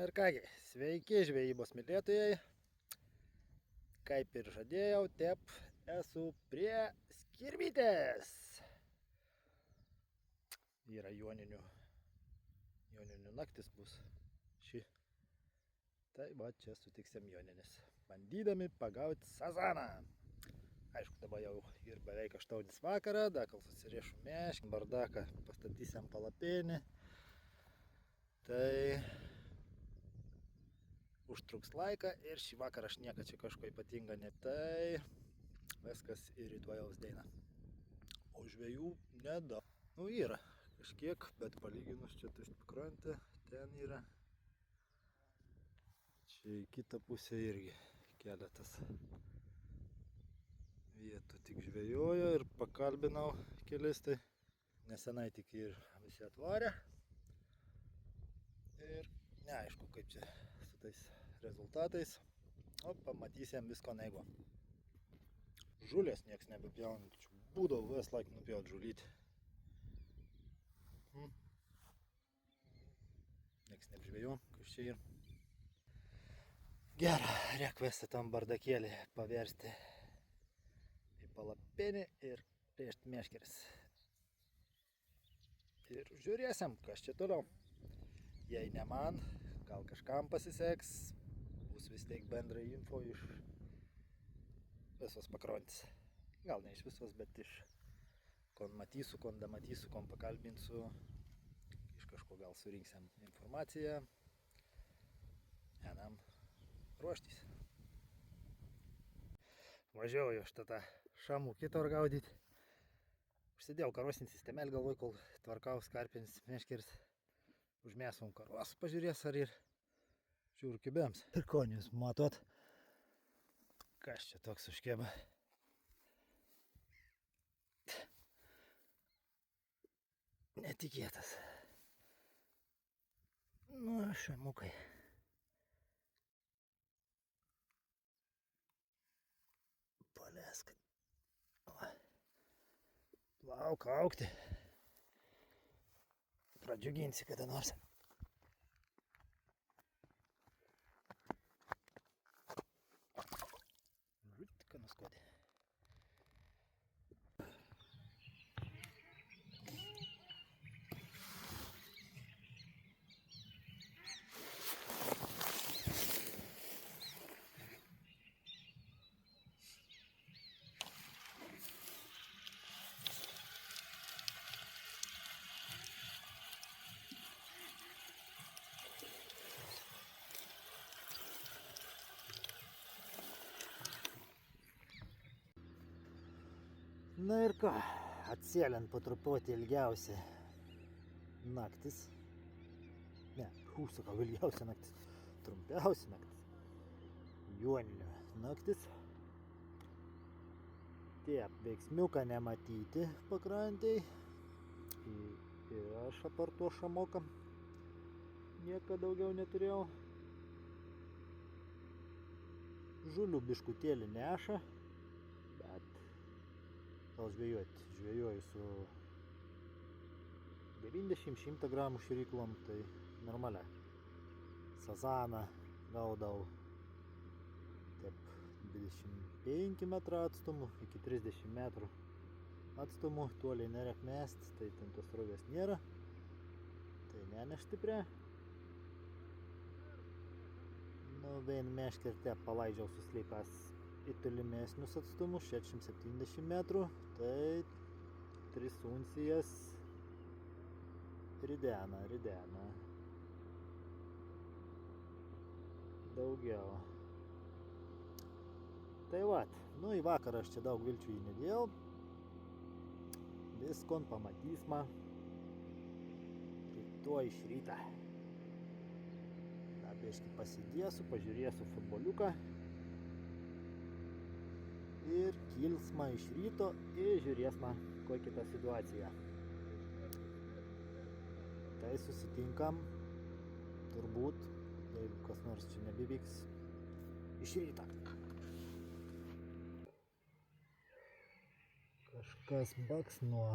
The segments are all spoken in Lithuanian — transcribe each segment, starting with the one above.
Ir kągi, sveiki žvejybos mylėtojai. Kaip ir žadėjau, esu prie skirvytės. Yra joninių naktis bus ši. Tai va čia sutiksim joninis, bandydami pagauti sazaną. Aišku, dabar jau ir beveik 8 vakarą, dakal susirėšu meškį, bardaką pastatysim palapėnį. Tai užtruks laiką ir šį vakarą aš nieko čia kažko ypatinga tai viskas ir rytojaus diena. O žvejų nedaug. Nu yra kažkiek, bet palyginus čia tais pakrantė, ten yra. Čia į kitą pusę irgi keletas vietų tik žvejojo ir pakalbinau kelis, tai nesenai tik ir visi atvarė. Ir neaišku, kaip čia su tais rezultatais. O pamatysim visko neigo. Žulės nieks nebepjauna, tačiau būdavo vis laik nupjaut žulytį. Nieks neapžvėjo, kas čia yra. Gerą, reik vesti tam bardakėlį paversti į palapėnį ir rėžti meškeris. Ir žiūrėsim, kas čia toliau. Jei ne man, gal kažkam pasiseks, bus vis tiek bendrai info iš visos pakrantės. Gal ne iš visos, bet iš kon matysiu, kon damatysiu, kon pakalbinsiu. Iš kažko gal surinksim informaciją. Einam ruoštis. Važiuoju aš tada šamų kitor gaudyti. Užsidėjau karosinį sistemelį, galvoju, kol tvarkau skarpinis meškeris. Užmėsom karos, pažiūrės ar ir žiūriu kibėms. Ir konius matot, kas čia toks užkėba. Netikėtas. Nu, šamukai. Palesk. Lauk aukti. Pradžiuginsi kada nors. Žutka nuskodė. Na ir ką, atsėlint po truputį ilgiausia naktis. Ne, sakau, ilgiausia naktis. Trumpiausia naktis. Joninio naktis. Taip, veiksmiuką nematyti pakrantėj. Ir aš apart to šamoką nieko daugiau neturėjau. Žulių biškutėlį neša. Gal žvejoju su 90-100 gramų šėryklom, tai normalia. Sazaną gaudau taip 25 metrų atstumu iki 30 metrų atstumu, toliai nereik mest, tai ten tos srovės nėra, tai nenešti prie. Nu, vien meškertę palaidžiau susleipęs į tolimesnius atstumus, 60-70 metrų, tai 3 uncijas ridena. Daugiau. Tai vat, nu į vakarą aš čia daug vilčių įnedėjau. Viskon pamatysime rytoj iš rytą. Biškį pasidėsiu, pažiūrėsiu futboliuką. Ir kilsma iš ryto ir žiūrėsime, kokia ta situacija. Tai susitinkam, turbūt, jeigu kas nors čia nebevyks, iš ryto. Kažkas baksnuo.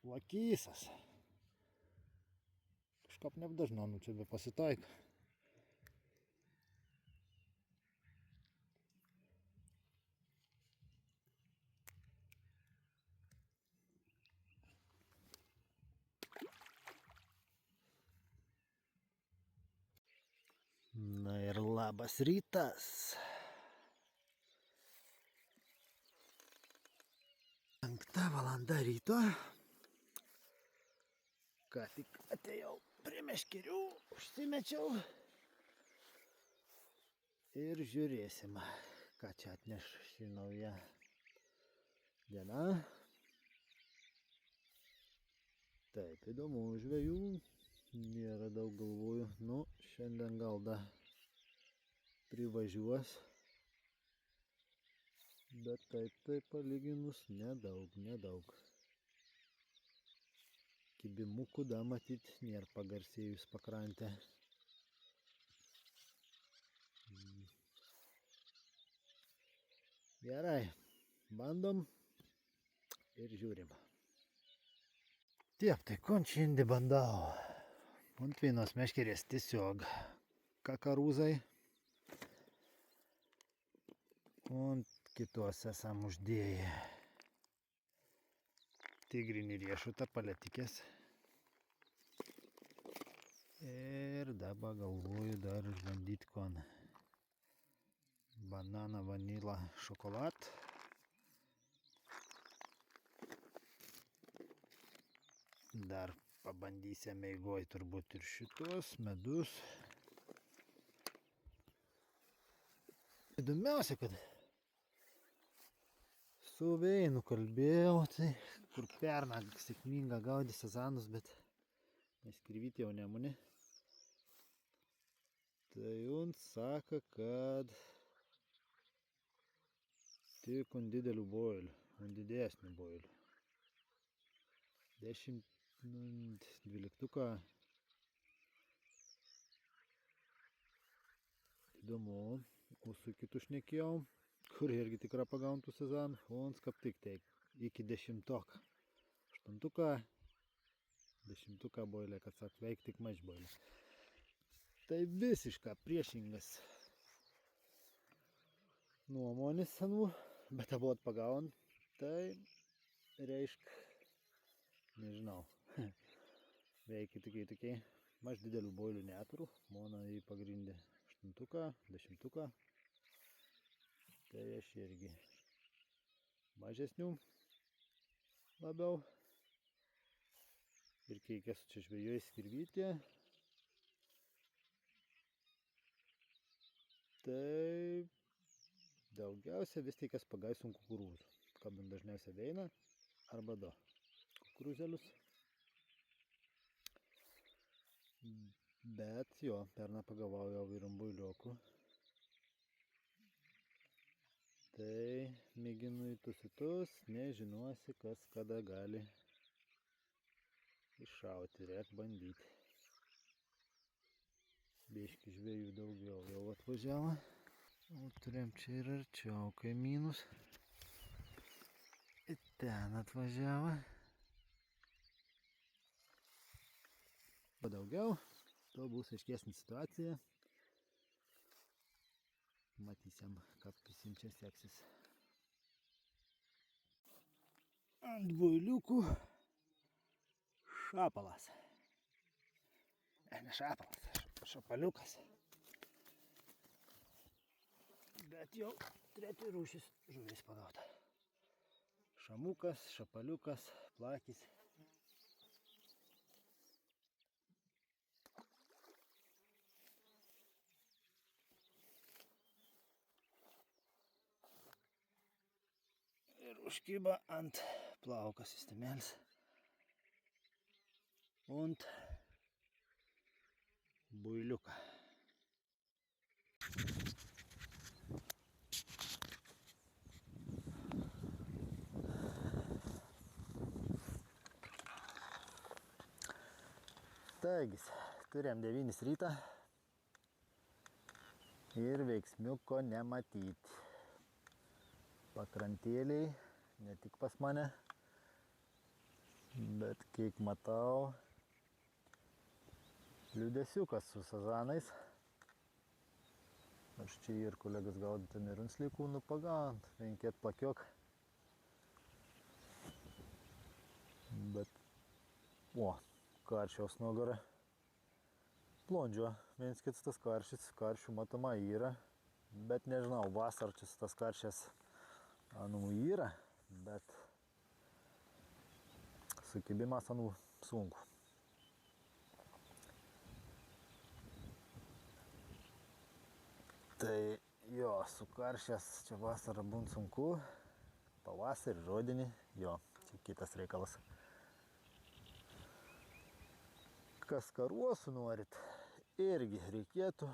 Lakysas. Kažkaip neapdažna, nu čia be pasitaiko. Na ir labas rytas. 5 valanda ryto. Ką tik atėjau prie meškerių, užsimečiau. Ir žiūrėsim, ką čia atneš šį naują diena. Taip, įdomu žvejų. Nėra daug, galvoju. Nu, šiandien gal da privažiuos. Bet tai palyginus nedaug. Kibimukų da matyt nėra pagarsėjus pakrantę. Gerai, bandom ir žiūrim. Taip, tai končiandį bandau. Ant vienos meškerės tiesiog kakarūzai. Ant kitos esam uždėję tigrinį riešutą, paletikės. Ir dabar galvoju dar išbandyti kon banana vanila šokolad. Dar pabandysime eigoj turbūt ir šitos medus. Įdomiausia, kad su Veinu kalbėjau, tai kur pernai sėkminga gaudė sazanus, bet neskirvyti jau nemuni. Tai jums sako, kad tik ant didelių boilių, ant didesnių boilių. 10-12. Įdomu, mūsų kitų šnekėjau, kur irgi tikra pagauntų sezanų, o ons kaip tik teik, iki 10. 8. 10 boilė, kad sak, veik tik maž boilė. Tai visiškai priešingas nuomonės senų, bet abu atpagaun, tai reišk, nežinau, veikia tokiai, maž didelių boilių neturiu, mona jį pagrindė 8, 10, tai aš irgi mažesnių labiau. Ir kiek esu čia žvejoj skirvytė, tai daugiausia vis tik pagaisu ant kukurūzų. Kabant dažniausiai Veina arba do kukurūzelius. Bet jo, pernai pagavau jau ir ant builiokų. Tai mėginu į tusitus, nežinuosi, kas kada gali iššauti, reik bandyti. Biški žvėjų daugiau jau atvažiavo. O turėjom čia ir arčiau kaimynus. Ir ten atvažiavo. Padaugiau, to bus aiškesnė situacija. Matysim, kaip visiems čia seksis. Ant builiukų šapalas. Ne šapalas, šapaliukas. Bet jau treti rūšis žuvis pagauta. Šamukas, šapaliukas, plakis. Ir užkiba ant plauko sistemelis. Ant builiuką. Taigis, turėjom 9 rytą. ir veiksmiuko nematyti. Pakrantėliai, ne tik pas mane, bet kiek matau, liūdesiukas su sazanais. Aš čia ir kolegas gaudyti nerunslikų nupagant, venkėt plakiok. Bet, karšiaus nugarą. Plondžio, viens kits tas karšis, karšių matoma yra, bet nežinau, vasarčius tas karšės yra, bet sukibimas sunku. Tai jo, sukaršęs čia vasarą būn sunku, pavasarį, rudenį, jo, čia kitas reikalas. Kas karuosų norit, irgi reikėtų,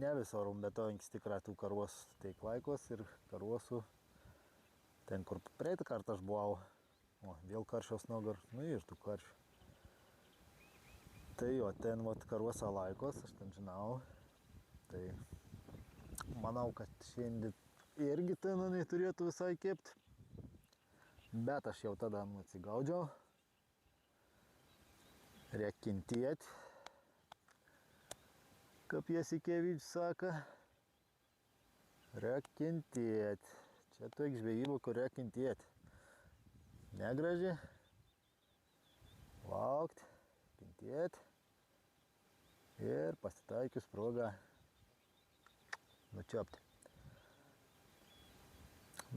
ne visorum, bet to anksti kratų karuosų teik laikos ir karuosų, ten kur praeitą kartą aš buvau, vėl karšiaus nugar, ir tų karšių. Tai jo, ten karuosą laikos, aš ten žinau, tai manau, kad šiandien irgi ten turėtų visai kepti, bet aš jau tada atsigaudžiau. Reik kentėti, kaip Jasikevič sako, reik kentėti. Čia tokia žvejyba, kur reik kentėti. Negraži, laukti, kentėti ir pasitaikius progą nučiopti.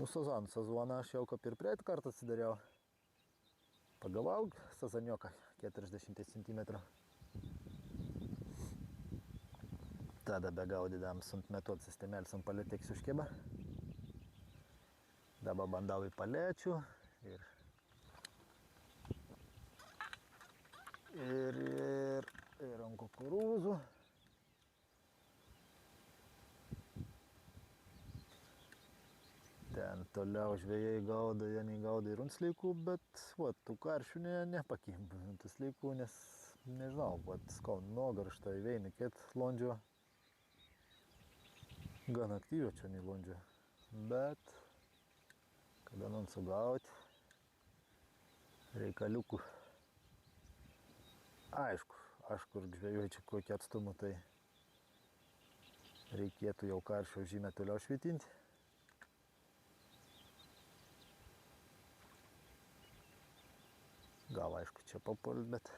Sezoną aš jau kaip ir praeitą kartą atsidariau. Pagavau sazanioką 40 cm. Tada begaudydam suntmetot sistemelį ant palėtėks užkėba. Dabar bandau į palėčių ir ant kukurūzų. Ten toliau žvejai gaudo, jie negaudo ir runslikų, bet tų karšių nepakimba tų slikų, nes nežinau, nugar štai veini, kad londžio gan aktyvio čia nei londžio, bet kada non sugauti reikaliukų. Aišku, ir žvejoju čia kokį atstumą, tai reikėtų jau karšio žymę toliau švitinti. Gal aišku čia papuolt, bet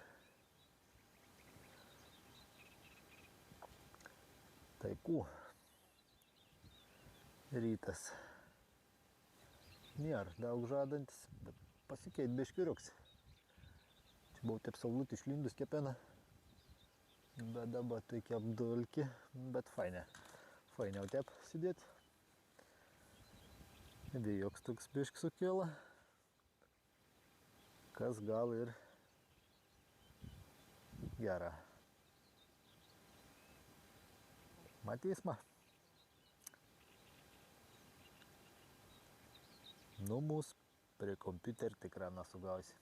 taikų rytas nėra daug žadantis, bet pasikeit biškiuriuks. Čia buvau taip saulutį išlindus kepeną, bet dabar tai kepdulki, bet fainiau taip sėdėti. Vėjoks toks bišk sukėla. Kas gal ir gera. Matysma. Mūs prie kompiuterį tikrai nesugausi.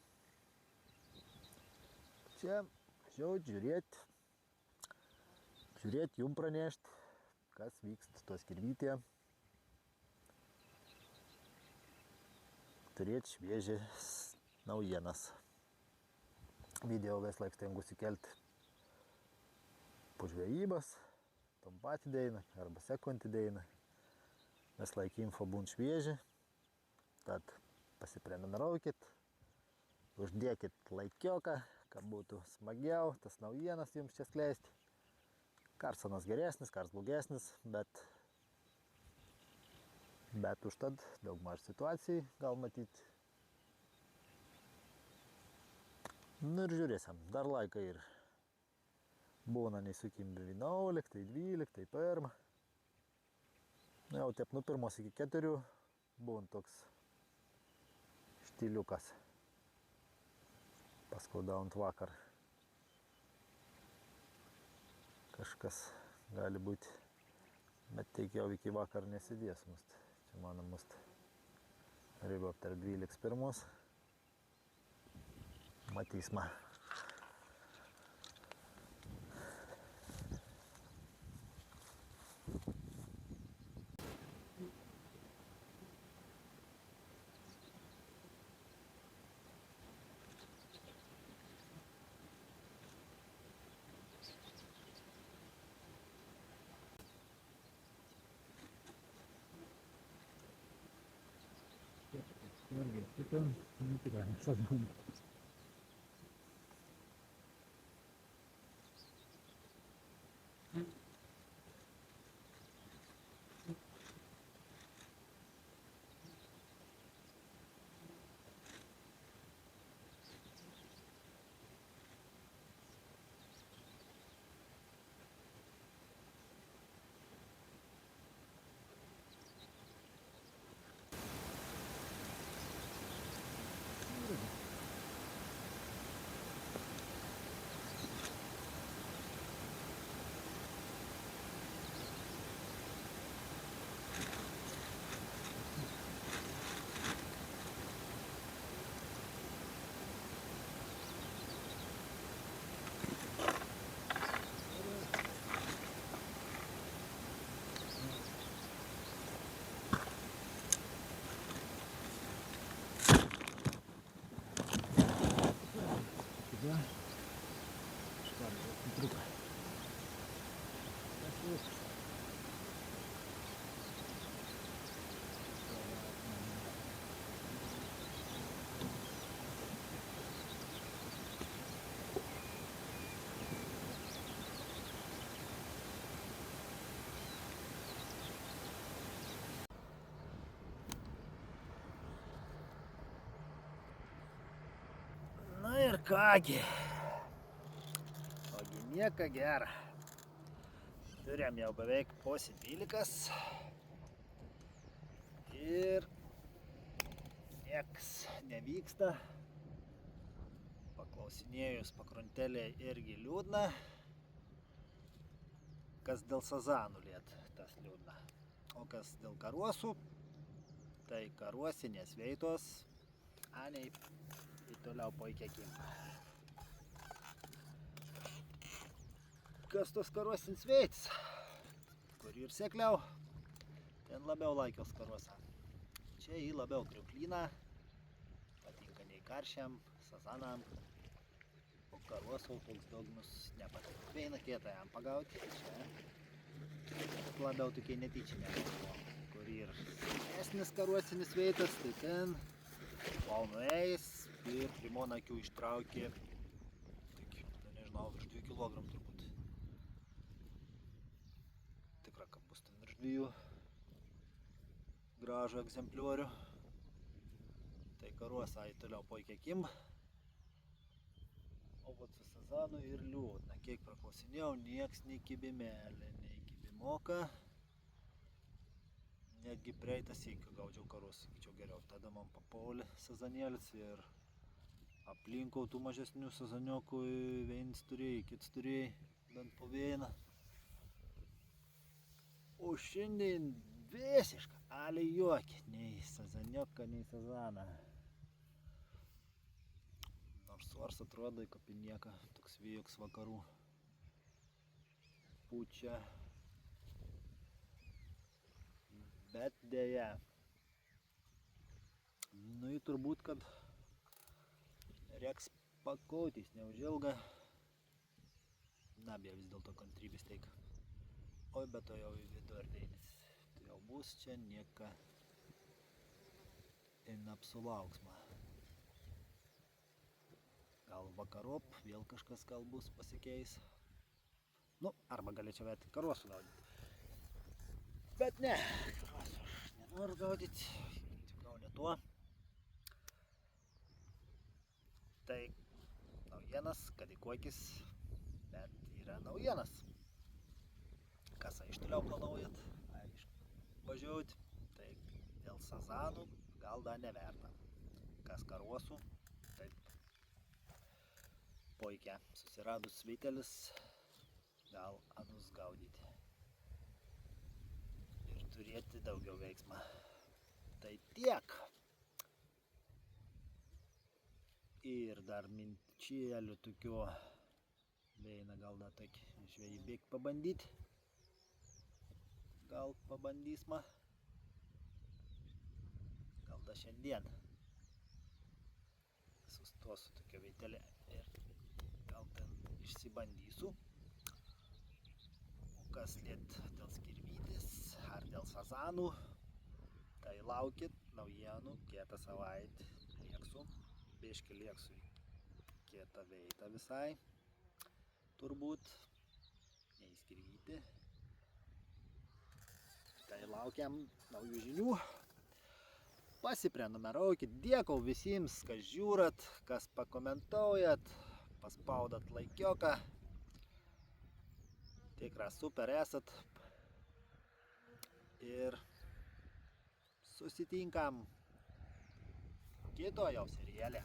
Čia žiūrėti, jum pranešti, kas vyksta tos kirvytėje. Turėti šviežias naujienas. Video vis laik stengiuosi kelti po žvejybas, tom patį dainą arba sekantį dainą. Vis laik info būn švieži, tad pasiprenumeruokit, uždėkit laikioką, kad būtų smagiau tas naujienas jums čia skleisti. Karsanas geresnis, kars blogesnis, bet užtad daugmaž situacijai gal matyti. Ir žiūrėsim, dar laiką ir būna nesukim 11, 12, pirmą. Jau taip nuo 1 iki 4 būna toks štiliukas. Paskaudant vakar. Kažkas gali būti, bet teik jau iki vakar nesidės must. Čia mano must riba tarp 12 Matysma. energetika, tikrai sezonų. Tada škardą truką. Na ir kągi. Ogi nieka gera. Turim jau beveik pusę 12. Ir nieks nevyksta. Paklausinėjus pakruntėlė irgi liūdna. Kas dėl sazanų liet, tas liūdna. O kas dėl karuosų, tai karuosinės veitos, aniai į toliau puikiai kimba. Kas tos karuosins veitis, kur ir sekliau, ten labiau laikios karuosą. Čia jį labiau kriuklyną, patinka nei karšiam, sazanam, o karuosų toks dognus nepatinka. Veina kietą jam pagauti, čia labiau tokie netyčinė, kur ir esnis karuosinis veitas, tai ten plaunu eis ir primon akių ištraukė, tik, nežinau, virš 2 kg turbūt. Tikra, kad bus ten virš 2 gražų egzempliorių. Tai karuosą į toliau puikiai kimba. O vat su sazanu ir liūdna. Kiek praklausinėjau, nieks nei kibimelė, nei kibimoka. Netgi praeitą sykį gaudžiau karus, sakyčiau geriau. Tada man papuolė sazanėlis ir aplinkau tų mažesnių sazaniokų viens turėjai, kits turėjai, bent po vieną. O šiandien visiška, ale juokė, nei sazanioką, nei sazaną. Nors svars atrodo, kaip į nieką, toks vėjoks vakarų pučia. Bet dėja, nu į turbūt, kad reiks pakautis neužilga. Na, bet vis dėlto kantrybės teik. Oi, bet to jau į vidurdienis. Tai jau bus čia nieka neapsulauksma. Gal vakarop vėl kažkas gal bus pasikeis. Nu, arba galėčiau vėti karuosų gaudyti. Bet ne, karuosų aš nenoriu gaudyti. Tikau ne tuo. Tai naujienas, kad įkuokis, bet yra naujienas. Kas iš toliau planuojat, važiuoti, tai dėl sazanų gal dar neverta. Kas karuosų, taip puikia. Susiradus svitelis, gal anus gaudyti. Ir turėti daugiau veiksmą. Tai tiek. Ir dar minčielių tokių, veina gal dar tak žvejybėk pabandyti. Gal pabandysma. Gal da šiandien. Sustosiu tokia veitelė ir gal ten išsibandysiu. O kas liet dėl skirvytės ar dėl sazanų, tai laukit naujienų, kitą savaitę lėksiu, biškį lėksiu į kitą vietą visai, turbūt, neįskryti. Tai laukiam naujų žinių. Pasiprenumeruokit, dėkau visiems, kas žiūrat, kas pakomentuojat, paspaudat laikioką. Tikras super esat. Ir susitinkam kito jau seriale.